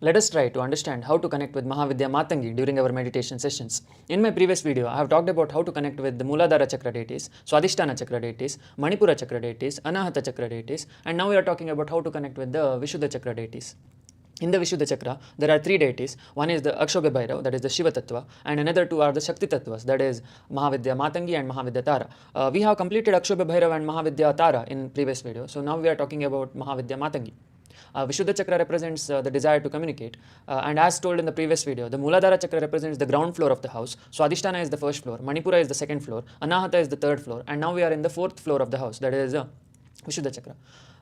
Let us try to understand how to connect with Mahavidya Matangi during our meditation sessions. In my previous video, I have talked about how to connect with the Muladhara Chakra Deities, Swadhisthana Chakra Deities, Manipura Chakra Deities, Anahata Chakra Deities, and now we are talking about how to connect with the Vishuddha Chakra Deities. In the Vishuddha Chakra, there are three deities. One is the Akshara Bhairav, that is the Shiva Tattva, and another two are the Shakti Tattvas, that is Mahavidya Matangi and Mahavidya Tara. We have completed Akshara Bhairav and Mahavidya Tara in previous video, so now we are talking about Mahavidya Matangi. Vishuddha Chakra represents the desire to communicate, and as told in the previous video, the Muladhara Chakra represents the ground floor of the house, Swadhisthana is the first floor, Manipura is the second floor, Anahata is the third floor, and now we are in the fourth floor of the house, that is Vishuddha Chakra.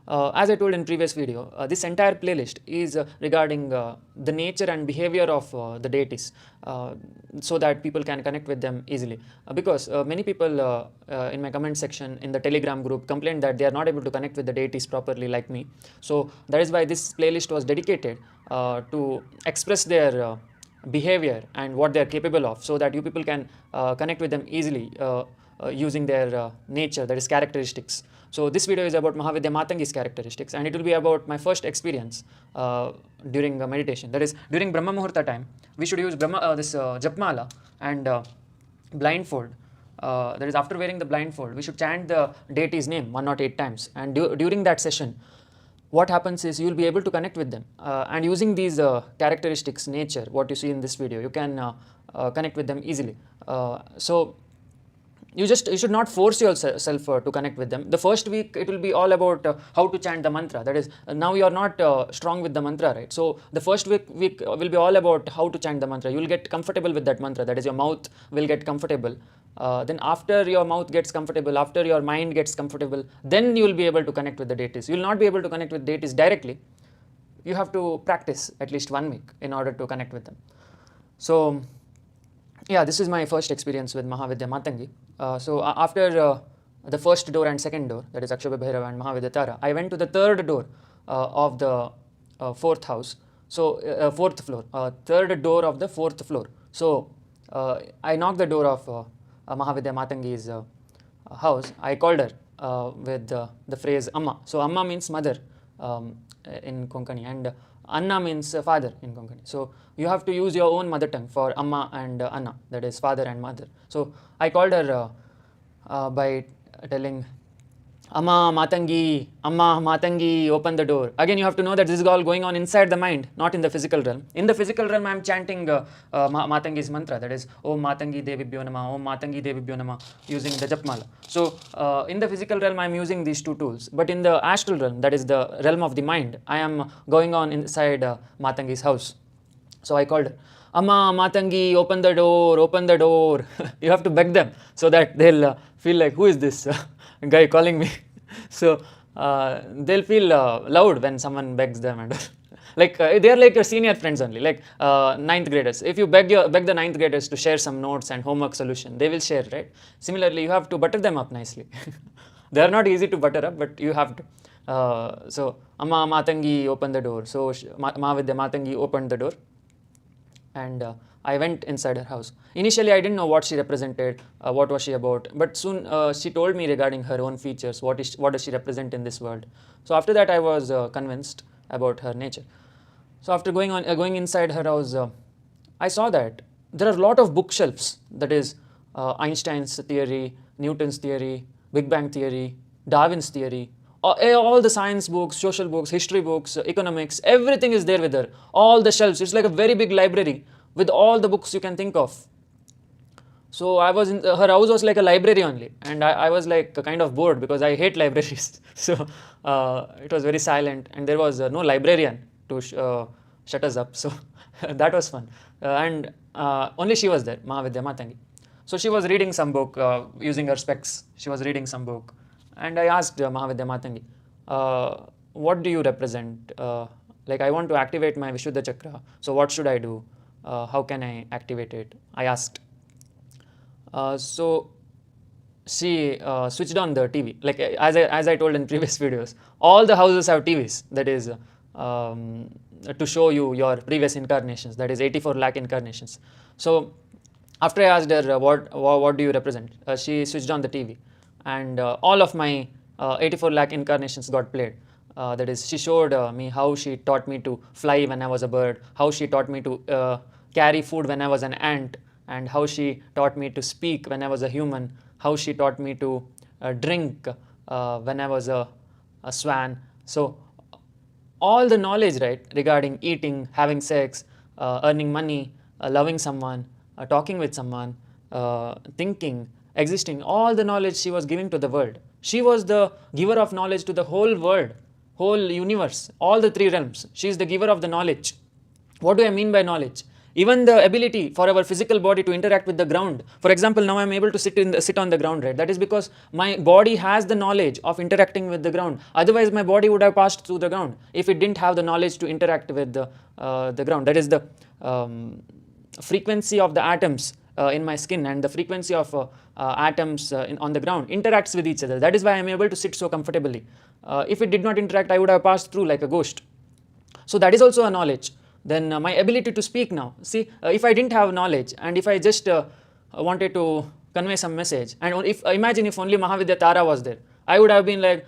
As I told in previous video, this entire playlist is regarding the nature and behavior of the deities, so that people can connect with them easily. Because many people in my comment section in the Telegram group complained that they are not able to connect with the deities properly like me. So that is why this playlist was dedicated to express their behavior and what they are capable of, so that you people can connect with them easily using their nature, that is characteristics. So this video is about Mahavidya Matangi's characteristics, and it will be about my first experience during meditation. That is, during Brahma Muhurta time, we should use this Japmala and blindfold. That is, after wearing the blindfold, we should chant the deity's name 108 times. And during that session, what happens is you will be able to connect with them. And using these characteristics, nature, what you see in this video, you can connect with them easily. So you should not force yourself to connect with them. The first week it will be all about how to chant the mantra. That is, now you are not strong with the mantra, right? So the first week will be all about how to chant the mantra. You will get comfortable with that mantra. That is, your mouth will get comfortable. Then after your mouth gets comfortable, after your mind gets comfortable, then you will be able to connect with the deities. You will not be able to connect with deities directly. You have to practice at least 1 week in order to connect with them. So yeah, this is my first experience with Mahavidya Matangi. So after the first door and second door, that is Akshara Bhairava and Mahavidya Tara, I went to the third door of the fourth house. So fourth floor, third door of the fourth floor. So I knocked the door of Mahavidya Matangi's house. I called her with the phrase Amma. So Amma means mother in Konkani, and Anna means father in Konkani. So you have to use your own mother tongue for Amma and Anna, that is father and mother. So I called her by telling Amma Matangi, open the door. Again, you have to know that this is all going on inside the mind, not in the physical realm. In the physical realm, I am chanting Matangi's mantra, that is Om Matangi Devibhyo Namaha, Om Matangi Devibhyo Namaha, using the Japmala. So in the physical realm, I am using these two tools. But in the astral realm, that is the realm of the mind, I am going on inside Matangi's house. So I called her, Amma Matangi, open the door, open the door. You have to beg them so that they'll feel like, who is this guy calling me? So they'll feel loud when someone begs them, and like they are like your senior friends only, like ninth graders. If you beg the ninth graders to share some notes and homework solution, they will share, right? Similarly, you have to butter them up nicely. They are not easy to butter up, but you have to. So Amma Matangi, open the door. So Mahavidya Matangi opened the door, and I went inside her house. Initially, I didn't know what she represented, what was she about, but soon she told me regarding her own features, what does she represent in this world. So after that, I was convinced about her nature. So after going inside her house, I saw that there are a lot of bookshelves, that is Einstein's theory, Newton's theory, Big Bang theory, Darwin's theory, all the science books, social books, history books, economics, everything is there with her. All the shelves, it's like a very big library with all the books you can think of. So I was in her house was like a library only, and I was like kind of bored because I hate libraries. So it was very silent, and there was no librarian to shut us up. So that was fun, and only she was there, Mahavidya Matangi. So she was reading some book using her specs. She was reading some book, and I asked Mahavidya Matangi, what do you represent? Like, I want to activate my Vishuddha chakra. So what should I do? How can I activate it? I asked. So she switched on the TV. Like as I told in previous videos, all the houses have TVs. That is to show you your previous incarnations. That is 84 lakh incarnations. So after I asked her what do you represent, she switched on the TV, and all of my 84 lakh incarnations got played. That is, she showed me how she taught me to fly when I was a bird, how she taught me to carry food when I was an ant, and how she taught me to speak when I was a human, how she taught me to drink when I was a swan. So all the knowledge, right, regarding eating, having sex, earning money, loving someone, talking with someone, thinking, existing, all the knowledge she was giving to the world. She was the giver of knowledge to the whole world, whole universe, all the three realms. She is the giver of the knowledge. What do I mean by knowledge? Even the ability for our physical body to interact with the ground. For example, now I'm able to sit on the ground, right? That is because my body has the knowledge of interacting with the ground. Otherwise, my body would have passed through the ground if it didn't have the knowledge to interact with the ground. That is the frequency of the atoms in my skin and the frequency of atoms on the ground interacts with each other. That is why I'm able to sit so comfortably. If it did not interact, I would have passed through like a ghost. So that is also a knowledge. Then my ability to speak now. See, if I didn't have knowledge and if I just wanted to convey some message, and if imagine if only Mahavidya Tara was there, I would have been like,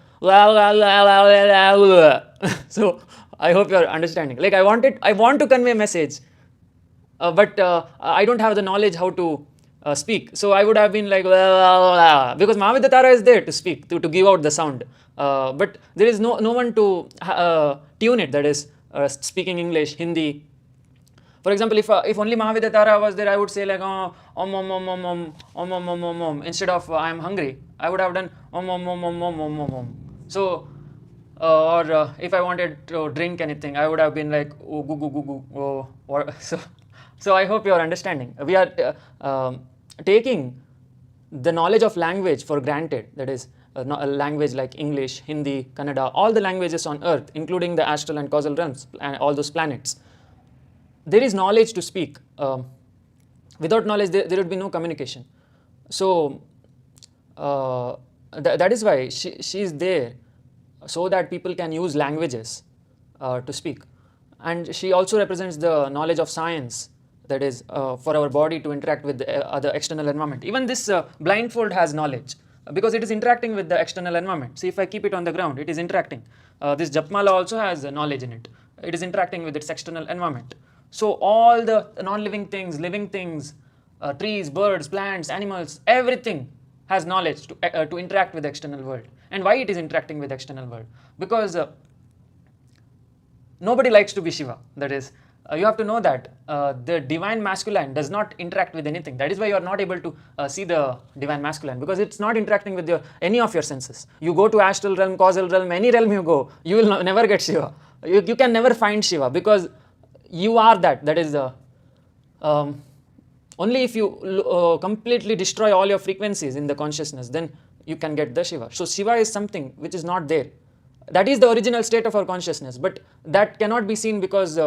so I hope you're understanding. Like I want to convey a message, but I don't have the knowledge how to speak. So I would have been like, because Mahavidya Tara is there to speak, to give out the sound. But there is no one to tune it, that is, speaking English, Hindi. For example, if only Mahavidya Tara was there, I would say like instead of I am hungry, I would have done So, or if I wanted to drink anything, I would have been like oh, goo goo goo goo. Oh, or so I hope you are understanding. We are taking the knowledge of language for granted. That is, a language like English, Hindi, Kannada, all the languages on earth, including the astral and causal realms and all those planets. There is knowledge to speak. Without knowledge, there would be no communication. So that is why she is there, so that people can use languages to speak. And she also represents the knowledge of science, that is, for our body to interact with the other external environment. Even this blindfold has knowledge, because it is interacting with the external environment. See, if I keep it on the ground, it is interacting. This Japmala also has knowledge in it. It is interacting with its external environment. So all the non-living things, living things, trees, birds, plants, animals, everything has knowledge to interact with the external world. And why it is interacting with the external world? Because nobody likes to be Shiva. That is, you have to know that the divine masculine does not interact with anything. That is why you are not able to see the divine masculine, because it's not interacting with any of your senses. You go to astral realm, causal realm, any realm you go, you will never get Shiva. You can never find Shiva, because you are that. That is the only if you completely destroy all your frequencies in the consciousness, then you can get the Shiva. So Shiva is something which is not there. That is the original state of our consciousness, but that cannot be seen because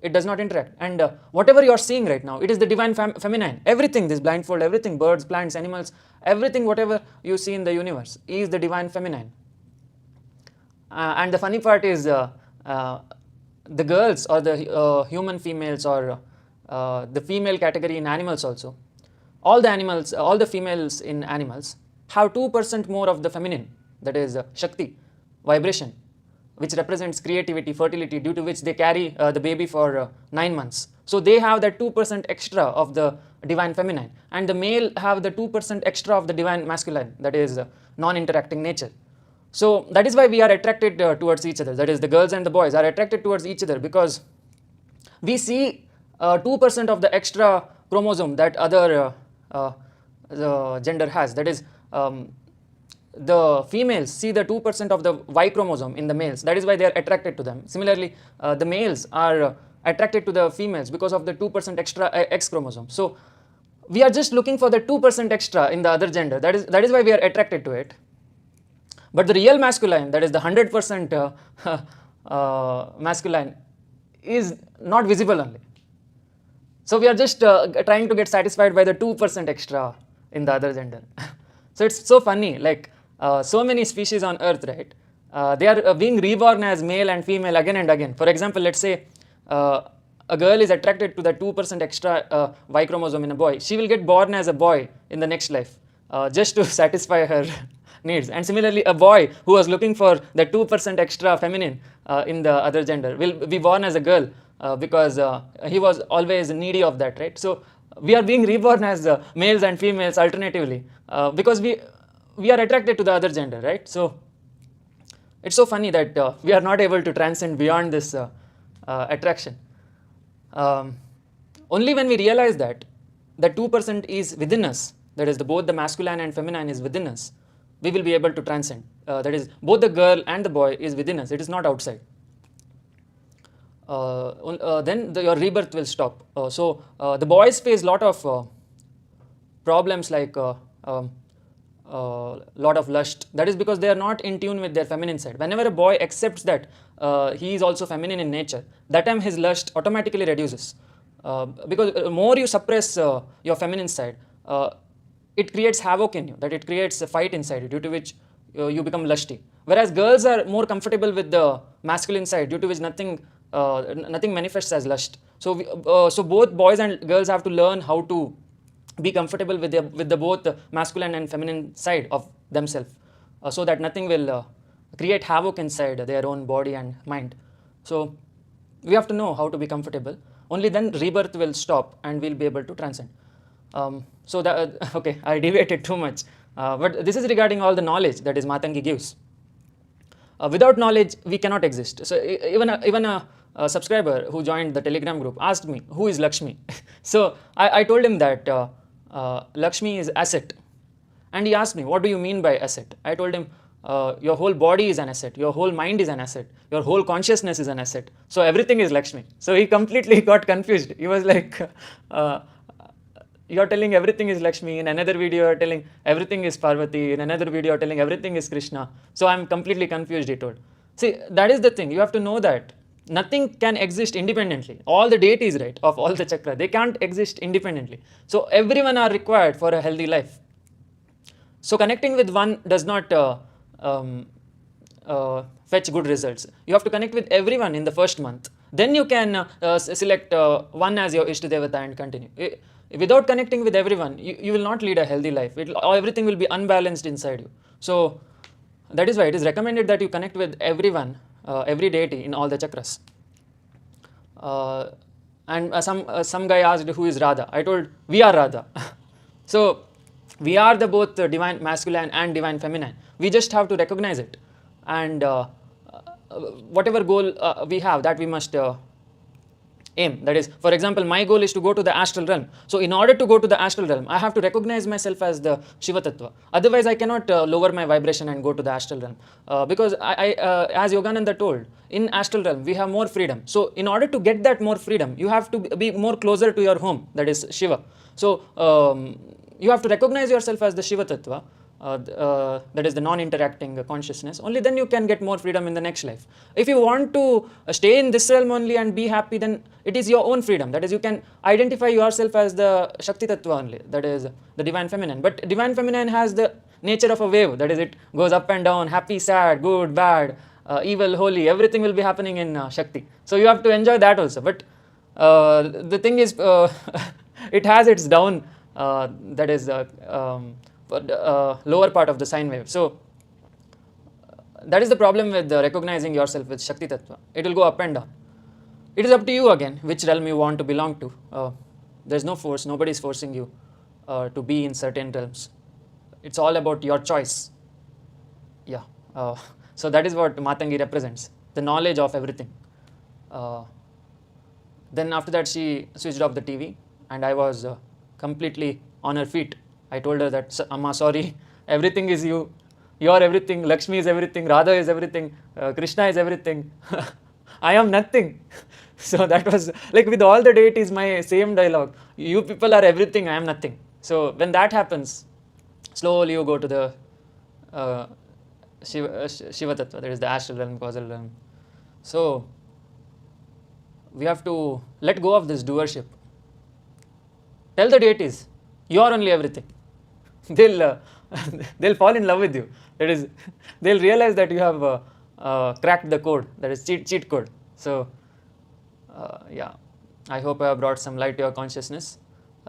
it does not interact. And whatever you are seeing right now, it is the divine feminine. Everything, this blindfold, everything, birds, plants, animals, everything, whatever you see in the universe is the divine feminine. And the funny part is the girls, or the human females, or the female category in animals also. All the animals, all the females in animals have 2% more of the feminine, that is Shakti, vibration, which represents creativity, fertility, due to which they carry the baby for 9 months. So they have that 2% extra of the divine feminine, and the male have the 2% extra of the divine masculine, that is non-interacting nature. So that is why we are attracted towards each other. That is, the girls and the boys are attracted towards each other because we see 2% of the extra chromosome that other gender has. That is, the females see the 2% of the Y chromosome in the males. That is why they are attracted to them. Similarly, the males are attracted to the females because of the 2% extra X chromosome. So we are just looking for the 2% extra in the other gender. That is why we are attracted to it. But the real masculine, that is the 100% masculine, is not visible only. So we are just trying to get satisfied by the 2% extra in the other gender. So it's so funny, like so many species on earth, right? They are being reborn as male and female again and again. For example, let's say a girl is attracted to the 2% extra Y chromosome in a boy. She will get born as a boy in the next life just to satisfy her needs. And similarly, a boy who was looking for the 2% extra feminine in the other gender will be born as a girl because he was always needy of that, right? So we are being reborn as males and females alternatively because we are attracted to the other gender, right? So it's so funny that we are not able to transcend beyond this attraction. Only when we realize that the 2% is within us, that is, both the masculine and feminine is within us, we will be able to transcend. That is, both the girl and the boy is within us, it is not outside. Then your rebirth will stop. So the boys face a lot of problems like lot of lust. That is because they are not in tune with their feminine side. Whenever a boy accepts that he is also feminine in nature, that time his lust automatically reduces. Because more you suppress your feminine side, it creates havoc in you, that it creates a fight inside you, due to which you become lusty. Whereas girls are more comfortable with the masculine side, due to which nothing manifests as lust. So, so both boys and girls have to learn how to be comfortable with the both masculine and feminine side of themselves, so that nothing will create havoc inside their own body and mind. So we have to know how to be comfortable. Only then rebirth will stop and we'll be able to transcend. So that okay, I deviated too much, but this is regarding all the knowledge that is Matangi gives. Without knowledge, we cannot exist. So even a subscriber who joined the Telegram group asked me, who is Lakshmi? So I told him that Lakshmi is asset. And he asked me, what do you mean by asset? I told him, your whole body is an asset, your whole mind is an asset, your whole consciousness is an asset. So everything is Lakshmi. So he completely got confused. He was like, you're telling everything is Lakshmi, in another video you're telling everything is Parvati, in another video you're telling everything is Krishna. So I'm completely confused, he told. See, that is the thing, you have to know that nothing can exist independently. All the deities, right, of all the chakra, they can't exist independently. So everyone are required for a healthy life. So connecting with one does not fetch good results. You have to connect with everyone in the first month. Then you can select one as your Ishtadevata and continue. Without connecting with everyone, you will not lead a healthy life. Everything will be unbalanced inside you. So that is why it is recommended that you connect with everyone, every deity in all the chakras. And some guy asked, who is Radha? I told, we are Radha. So we are the both divine masculine and divine feminine. We just have to recognize it. And whatever goal we have, that we must aim. That is, for example, my goal is to go to the astral realm. So in order to go to the astral realm, I have to recognize myself as the Shiva Tattva. Otherwise, I cannot lower my vibration and go to the astral realm. Because as Yogananda told, in astral realm, we have more freedom. So in order to get that more freedom, you have to be more closer to your home, that is Shiva. So you have to recognize yourself as the Shiva Tattva. That is the non-interacting consciousness. Only then you can get more freedom in the next life. If you want to stay in this realm only and be happy, then it is your own freedom. That is, you can identify yourself as the Shakti Tattva only, that is the divine feminine. But divine feminine has the nature of a wave, that is, it goes up and down, happy, sad, good, bad, evil, holy, everything will be happening in Shakti. So you have to enjoy that also. But the thing is, it has its down, that is lower part of the sine wave. So that is the problem with recognizing yourself with Shakti Tattva. It will go up and down. It is up to you again which realm you want to belong to. There is no force, nobody is forcing you to be in certain realms. It's all about your choice. Yeah. So that is what Matangi represents, the knowledge of everything. Then after that she switched off the TV and I was completely on her feet. I told her that, Amma, sorry, everything is you. You are everything. Lakshmi is everything. Radha is everything. Krishna is everything. I am nothing. So that was like with all the deities, my same dialogue. You people are everything. I am nothing. So when that happens, slowly you go to the Shiva Tattva. That is the astral realm, causal realm. So we have to let go of this doership. Tell the deities, you are only everything. They'll fall in love with you. That is, they'll realize that you have cracked the code. That is cheat code. So yeah, I hope I have brought some light to your consciousness.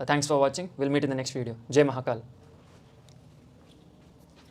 Thanks for watching. We'll meet in the next video. Jai Mahakal.